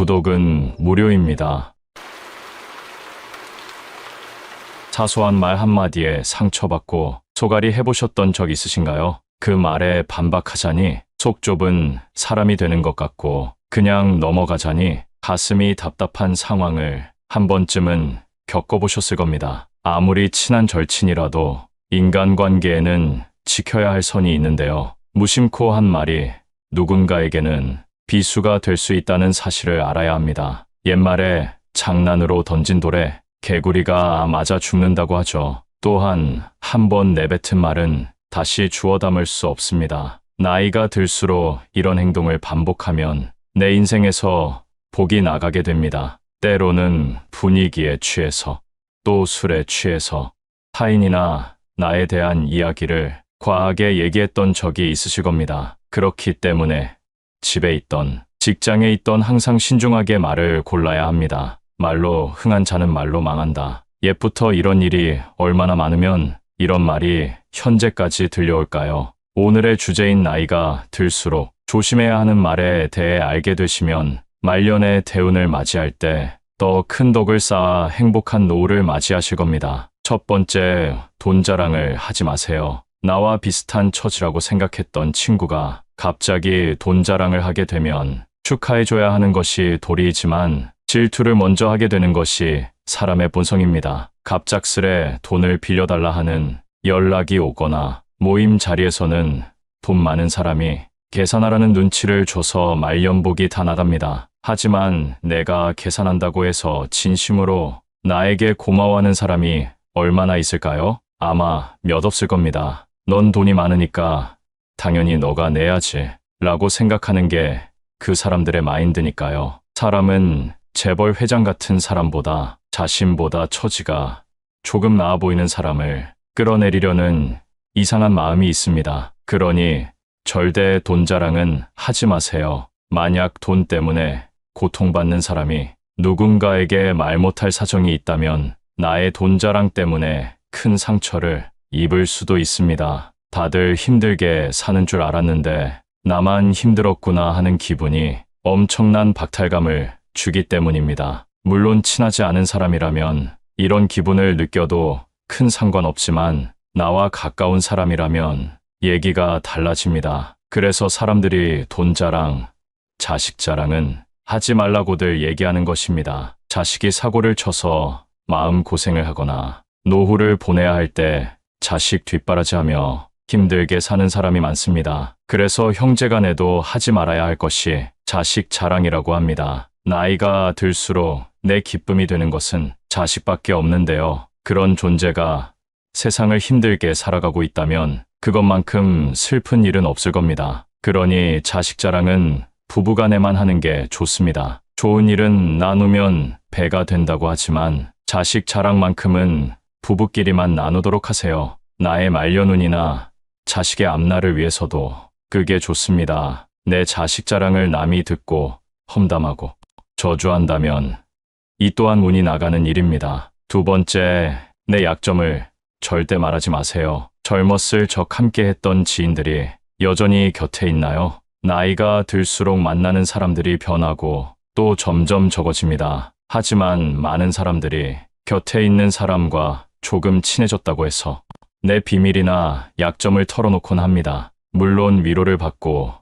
구독은 무료입니다. 사소한 말 한마디에 상처받고 소갈이 해보셨던 적 있으신가요? 그 말에 반박하자니 속 좁은 사람이 되는 것 같고 그냥 넘어가자니 가슴이 답답한 상황을 한 번쯤은 겪어보셨을 겁니다. 아무리 친한 절친이라도 인간관계에는 지켜야 할 선이 있는데요. 무심코 한 말이 누군가에게는 비수가 될 수 있다는 사실을 알아야 합니다. 옛말에 장난으로 던진 돌에 개구리가 맞아 죽는다고 하죠. 또한 한 번 내뱉은 말은 다시 주워 담을 수 없습니다. 나이가 들수록 이런 행동을 반복하면 내 인생에서 복이 나가게 됩니다. 때로는 분위기에 취해서, 또 술에 취해서 타인이나 나에 대한 이야기를 과하게 얘기했던 적이 있으실 겁니다. 그렇기 때문에 집에 있던, 직장에 있던 항상 신중하게 말을 골라야 합니다. 말로 흥한 자는 말로 망한다. 옛부터 이런 일이 얼마나 많으면 이런 말이 현재까지 들려올까요? 오늘의 주제인 나이가 들수록 조심해야 하는 말에 대해 알게 되시면 말년의 대운을 맞이할 때 더 큰 덕을 쌓아 행복한 노후를 맞이하실 겁니다. 첫 번째, 돈 자랑을 하지 마세요. 나와 비슷한 처지라고 생각했던 친구가 갑자기 돈 자랑을 하게 되면 축하해줘야 하는 것이 도리이지만 질투를 먼저 하게 되는 것이 사람의 본성입니다. 갑작스레 돈을 빌려달라 하는 연락이 오거나 모임 자리에서는 돈 많은 사람이 계산하라는 눈치를 줘서 말년복이 다 나갑니다. 하지만 내가 계산한다고 해서 진심으로 나에게 고마워하는 사람이 얼마나 있을까요? 아마 몇 없을 겁니다. 넌 돈이 많으니까 당연히 너가 내야지 라고 생각하는 게 그 사람들의 마인드니까요. 사람은 재벌 회장 같은 사람보다 자신보다 처지가 조금 나아 보이는 사람을 끌어내리려는 이상한 마음이 있습니다. 그러니 절대 돈 자랑은 하지 마세요. 만약 돈 때문에 고통받는 사람이 누군가에게 말 못할 사정이 있다면 나의 돈 자랑 때문에 큰 상처를 입을 수도 있습니다. 다들 힘들게 사는 줄 알았는데 나만 힘들었구나 하는 기분이 엄청난 박탈감을 주기 때문입니다. 물론 친하지 않은 사람이라면 이런 기분을 느껴도 큰 상관없지만 나와 가까운 사람이라면 얘기가 달라집니다. 그래서 사람들이 돈 자랑, 자식 자랑은 하지 말라고들 얘기하는 것입니다. 자식이 사고를 쳐서 마음 고생을 하거나 노후를 보내야 할 때 자식 뒷바라지하며 힘들게 사는 사람이 많습니다. 그래서 형제간에도 하지 말아야 할 것이 자식 자랑이라고 합니다. 나이가 들수록 내 기쁨이 되는 것은 자식밖에 없는데요. 그런 존재가 세상을 힘들게 살아가고 있다면 그것만큼 슬픈 일은 없을 겁니다. 그러니 자식 자랑은 부부간에만 하는 게 좋습니다. 좋은 일은 나누면 배가 된다고 하지만 자식 자랑만큼은 부부끼리만 나누도록 하세요. 나의 말년운이나 자식의 앞날을 위해서도 그게 좋습니다. 내 자식 자랑을 남이 듣고 험담하고 저주한다면 이 또한 운이 나가는 일입니다. 두 번째, 내 약점을 절대 말하지 마세요. 젊었을 적 함께 했던 지인들이 여전히 곁에 있나요? 나이가 들수록 만나는 사람들이 변하고 또 점점 적어집니다. 하지만 많은 사람들이 곁에 있는 사람과 조금 친해졌다고 해서 내 비밀이나 약점을 털어놓곤 합니다. 물론 위로를 받고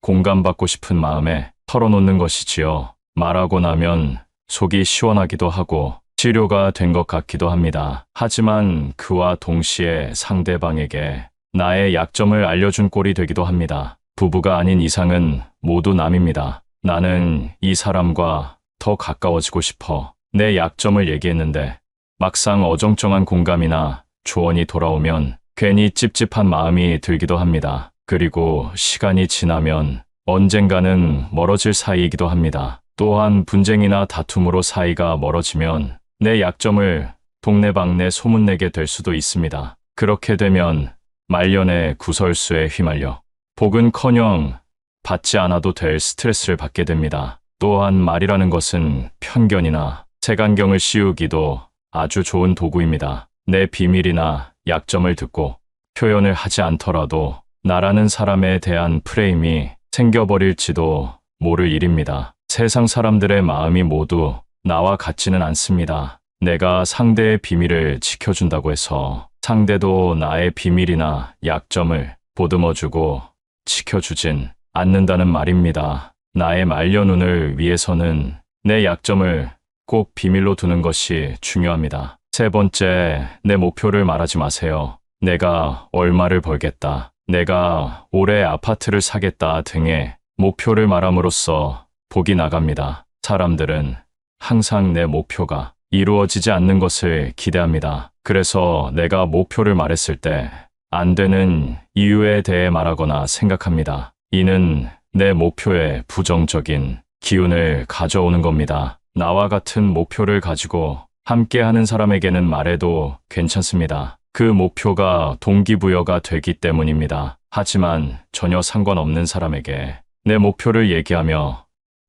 공감받고 싶은 마음에 털어놓는 것이지요. 말하고 나면 속이 시원하기도 하고 치료가 된 것 같기도 합니다. 하지만 그와 동시에 상대방에게 나의 약점을 알려준 꼴이 되기도 합니다. 부부가 아닌 이상은 모두 남입니다. 나는 이 사람과 더 가까워지고 싶어 내 약점을 얘기했는데 막상 어정쩡한 공감이나 조언이 돌아오면 괜히 찝찝한 마음이 들기도 합니다. 그리고 시간이 지나면 언젠가는 멀어질 사이이기도 합니다. 또한 분쟁이나 다툼으로 사이가 멀어지면 내 약점을 동네방네 소문내게 될 수도 있습니다. 그렇게 되면 말년의 구설수에 휘말려 복은커녕 받지 않아도 될 스트레스를 받게 됩니다. 또한 말이라는 것은 편견이나 색안경을 씌우기도 아주 좋은 도구입니다. 내 비밀이나 약점을 듣고 표현을 하지 않더라도 나라는 사람에 대한 프레임이 생겨버릴지도 모를 일입니다. 세상 사람들의 마음이 모두 나와 같지는 않습니다. 내가 상대의 비밀을 지켜준다고 해서 상대도 나의 비밀이나 약점을 보듬어주고 지켜주진 않는다는 말입니다. 나의 말년운을 위해서는 내 약점을 꼭 비밀로 두는 것이 중요합니다. 세 번째, 내 목표를 말하지 마세요. 내가 얼마를 벌겠다, 내가 올해 아파트를 사겠다 등의 목표를 말함으로써 복이 나갑니다. 사람들은 항상 내 목표가 이루어지지 않는 것을 기대합니다. 그래서 내가 목표를 말했을 때 안 되는 이유에 대해 말하거나 생각합니다. 이는 내 목표에 부정적인 기운을 가져오는 겁니다. 나와 같은 목표를 가지고 함께하는 사람에게는 말해도 괜찮습니다. 그 목표가 동기부여가 되기 때문입니다. 하지만 전혀 상관없는 사람에게 내 목표를 얘기하며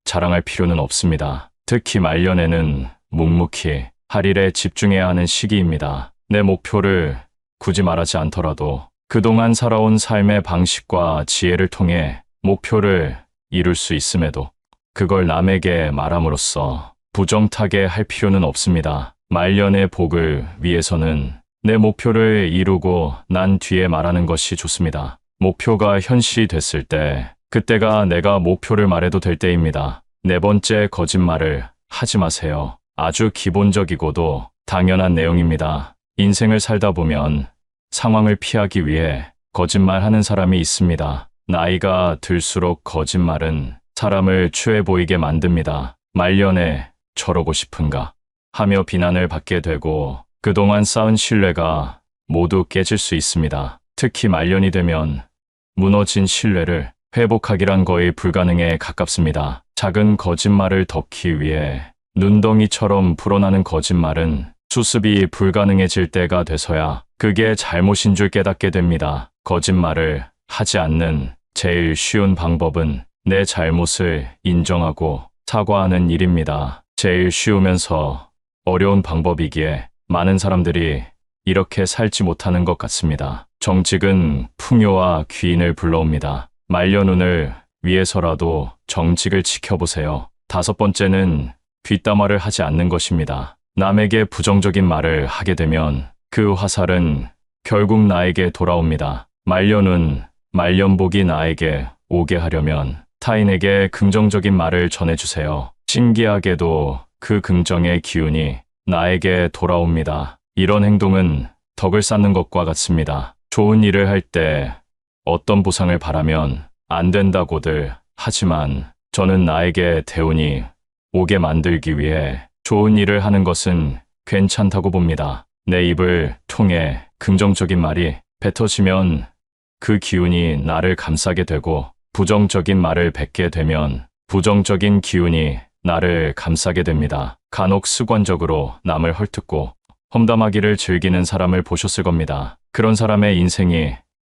자랑할 필요는 없습니다. 특히 말년에는 묵묵히 할 일에 집중해야 하는 시기입니다. 내 목표를 굳이 말하지 않더라도 그동안 살아온 삶의 방식과 지혜를 통해 목표를 이룰 수 있음에도 그걸 남에게 말함으로써 부정타게 할 필요는 없습니다. 말년의 복을 위해서는 내 목표를 이루고 난 뒤에 말하는 것이 좋습니다. 목표가 현실이 됐을 때 그때가 내가 목표를 말해도 될 때입니다. 네 번째, 거짓말을 하지 마세요. 아주 기본적이고도 당연한 내용입니다. 인생을 살다 보면 상황을 피하기 위해 거짓말하는 사람이 있습니다. 나이가 들수록 거짓말은 사람을 추해 보이게 만듭니다. 말년에 저러고 싶은가 하며 비난을 받게 되고 그동안 쌓은 신뢰가 모두 깨질 수 있습니다. 특히 말년이 되면 무너진 신뢰를 회복하기란 거의 불가능에 가깝습니다. 작은 거짓말을 덮기 위해 눈덩이처럼 불어나는 거짓말은 수습이 불가능해질 때가 돼서야 그게 잘못인 줄 깨닫게 됩니다. 거짓말을 하지 않는 제일 쉬운 방법은 내 잘못을 인정하고 사과하는 일입니다. 제일 쉬우면서 어려운 방법이기에 많은 사람들이 이렇게 살지 못하는 것 같습니다. 정직은 풍요와 귀인을 불러옵니다. 말년운을 위해서라도 정직을 지켜보세요. 다섯 번째는 뒷담화를 하지 않는 것입니다. 남에게 부정적인 말을 하게 되면 그 화살은 결국 나에게 돌아옵니다. 말년운, 말년복이 나에게 오게 하려면 타인에게 긍정적인 말을 전해주세요. 신기하게도 그 긍정의 기운이 나에게 돌아옵니다. 이런 행동은 덕을 쌓는 것과 같습니다. 좋은 일을 할 때 어떤 보상을 바라면 안 된다고들 하지만 저는 나에게 대운이 오게 만들기 위해 좋은 일을 하는 것은 괜찮다고 봅니다. 내 입을 통해 긍정적인 말이 뱉어지면 그 기운이 나를 감싸게 되고 부정적인 말을 뱉게 되면 부정적인 기운이 나를 감싸게 됩니다. 간혹 습관적으로 남을 헐뜯고 험담하기를 즐기는 사람을 보셨을 겁니다. 그런 사람의 인생이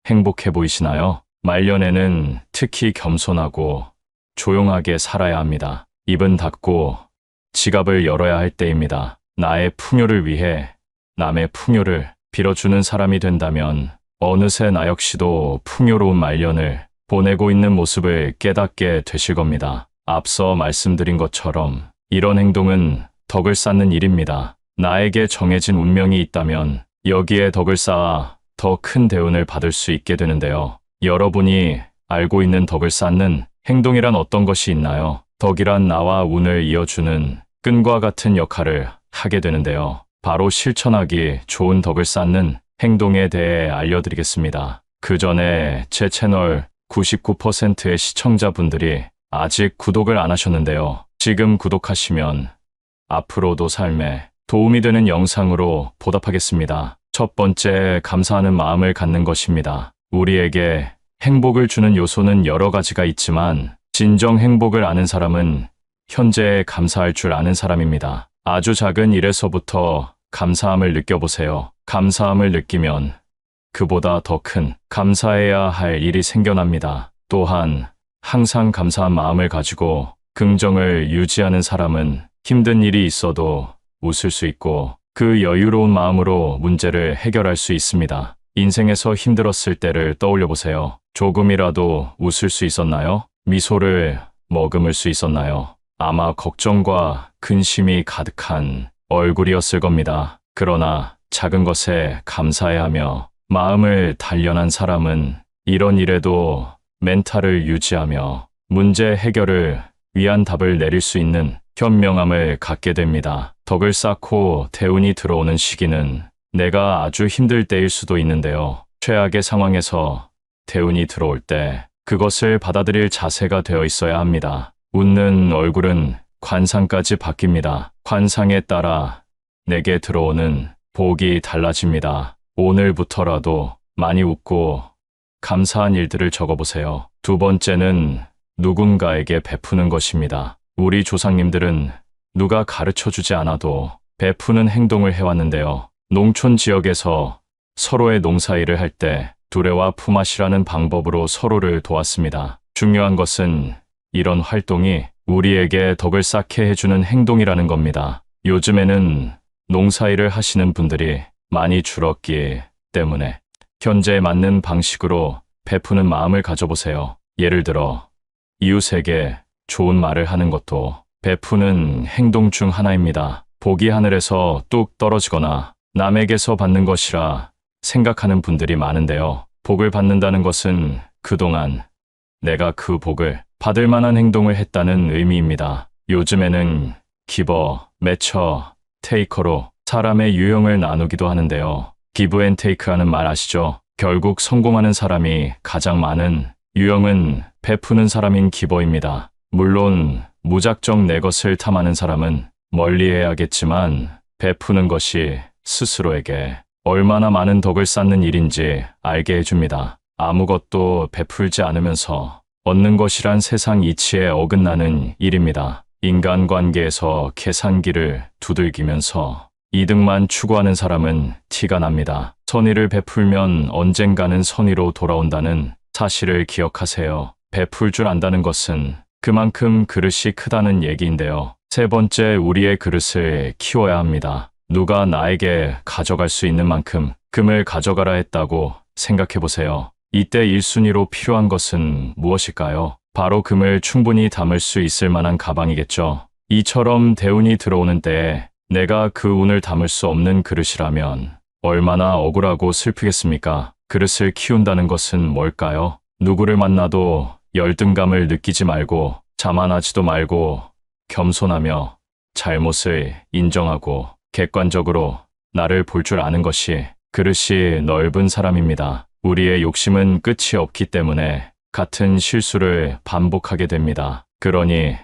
행복해 보이시나요? 말년에는 특히 겸손하고 조용하게 살아야 합니다. 입은 닫고 지갑을 열어야 할 때입니다. 나의 풍요를 위해 남의 풍요를 빌어주는 사람이 된다면 어느새 나 역시도 풍요로운 말년을 보내고 있는 모습을 깨닫게 되실 겁니다. 앞서 말씀드린 것처럼 이런 행동은 덕을 쌓는 일입니다. 나에게 정해진 운명이 있다면 여기에 덕을 쌓아 더 큰 대운을 받을 수 있게 되는데요. 여러분이 알고 있는 덕을 쌓는 행동이란 어떤 것이 있나요? 덕이란 나와 운을 이어주는 끈과 같은 역할을 하게 되는데요. 바로 실천하기 좋은 덕을 쌓는 행동에 대해 알려드리겠습니다. 그 전에 제 채널 99%의 시청자분들이 아직 구독을 안 하셨는데요. 지금 구독하시면 앞으로도 삶에 도움이 되는 영상으로 보답하겠습니다. 첫 번째, 감사하는 마음을 갖는 것입니다. 우리에게 행복을 주는 요소는 여러 가지가 있지만 진정 행복을 아는 사람은 현재에 감사할 줄 아는 사람입니다. 아주 작은 일에서부터 감사함을 느껴보세요. 감사함을 느끼면 그보다 더 큰 감사해야 할 일이 생겨납니다. 또한 항상 감사한 마음을 가지고 긍정을 유지하는 사람은 힘든 일이 있어도 웃을 수 있고 그 여유로운 마음으로 문제를 해결할 수 있습니다. 인생에서 힘들었을 때를 떠올려 보세요. 조금이라도 웃을 수 있었나요? 미소를 머금을 수 있었나요? 아마 걱정과 근심이 가득한 얼굴이었을 겁니다. 그러나 작은 것에 감사해야 하며 마음을 단련한 사람은 이런 일에도 멘탈을 유지하며 문제 해결을 위한 답을 내릴 수 있는 현명함을 갖게 됩니다. 덕을 쌓고 대운이 들어오는 시기는 내가 아주 힘들 때일 수도 있는데요. 최악의 상황에서 대운이 들어올 때 그것을 받아들일 자세가 되어 있어야 합니다. 웃는 얼굴은 관상까지 바뀝니다. 관상에 따라 내게 들어오는 복이 달라집니다. 오늘부터라도 많이 웃고 감사한 일들을 적어보세요. 두 번째는 누군가에게 베푸는 것입니다. 우리 조상님들은 누가 가르쳐주지 않아도 베푸는 행동을 해왔는데요. 농촌 지역에서 서로의 농사일을 할 때 두레와 품앗이라는 방법으로 서로를 도왔습니다. 중요한 것은 이런 활동이 우리에게 덕을 쌓게 해주는 행동이라는 겁니다. 요즘에는 농사일을 하시는 분들이 많이 줄었기 때문에 현재에 맞는 방식으로 베푸는 마음을 가져보세요. 예를 들어 이웃에게 좋은 말을 하는 것도 베푸는 행동 중 하나입니다. 복이 하늘에서 뚝 떨어지거나 남에게서 받는 것이라 생각하는 분들이 많은데요. 복을 받는다는 것은 그동안 내가 그 복을 받을 만한 행동을 했다는 의미입니다. 요즘에는 기버, 매처, 테이커로 사람의 유형을 나누기도 하는데요. 기브 앤 테이크라는 말 아시죠? 결국 성공하는 사람이 가장 많은 유형은 베푸는 사람인 기버입니다. 물론 무작정 내 것을 탐하는 사람은 멀리해야겠지만 베푸는 것이 스스로에게 얼마나 많은 덕을 쌓는 일인지 알게 해줍니다. 아무것도 베풀지 않으면서 얻는 것이란 세상 이치에 어긋나는 일입니다. 인간관계에서 계산기를 두들기면서 이득만 추구하는 사람은 티가 납니다. 선의를 베풀면 언젠가는 선의로 돌아온다는 사실을 기억하세요. 베풀 줄 안다는 것은 그만큼 그릇이 크다는 얘기인데요. 세 번째, 우리의 그릇을 키워야 합니다. 누가 나에게 가져갈 수 있는 만큼 금을 가져가라 했다고 생각해 보세요. 이때 1순위로 필요한 것은 무엇일까요? 바로 금을 충분히 담을 수 있을 만한 가방이겠죠. 이처럼 대운이 들어오는 때에 내가 그 운을 담을 수 없는 그릇이라면 얼마나 억울하고 슬프겠습니까? 그릇을 키운다는 것은 뭘까요? 누구를 만나도 열등감을 느끼지 말고 자만하지도 말고 겸손하며 잘못을 인정하고 객관적으로 나를 볼 줄 아는 것이 그릇이 넓은 사람입니다. 우리의 욕심은 끝이 없기 때문에 같은 실수를 반복하게 됩니다. 그러니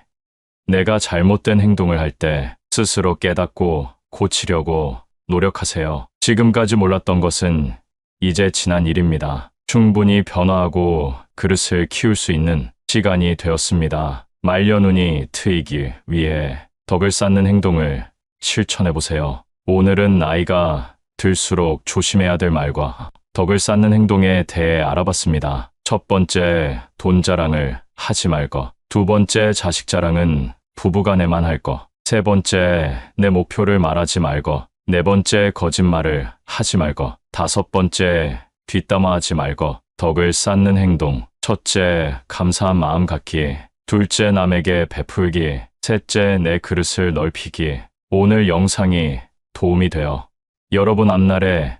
내가 잘못된 행동을 할 때 스스로 깨닫고 고치려고 노력하세요. 지금까지 몰랐던 것은 이제 지난 일입니다. 충분히 변화하고 그릇을 키울 수 있는 시간이 되었습니다. 말려눈이 트이기 위해 덕을 쌓는 행동을 실천해보세요. 오늘은 나이가 들수록 조심해야 될 말과 덕을 쌓는 행동에 대해 알아봤습니다. 첫 번째, 돈 자랑을 하지 말 것. 두 번째, 자식 자랑은 부부간에만 할 것. 세 번째, 내 목표를 말하지 말 것. 네 번째, 거짓말을 하지 말 것. 다섯 번째, 뒷담화하지 말 것. 덕을 쌓는 행동. 첫째, 감사한 마음 갖기. 둘째, 남에게 베풀기. 셋째, 내 그릇을 넓히기. 오늘 영상이 도움이 되어 여러분 앞날에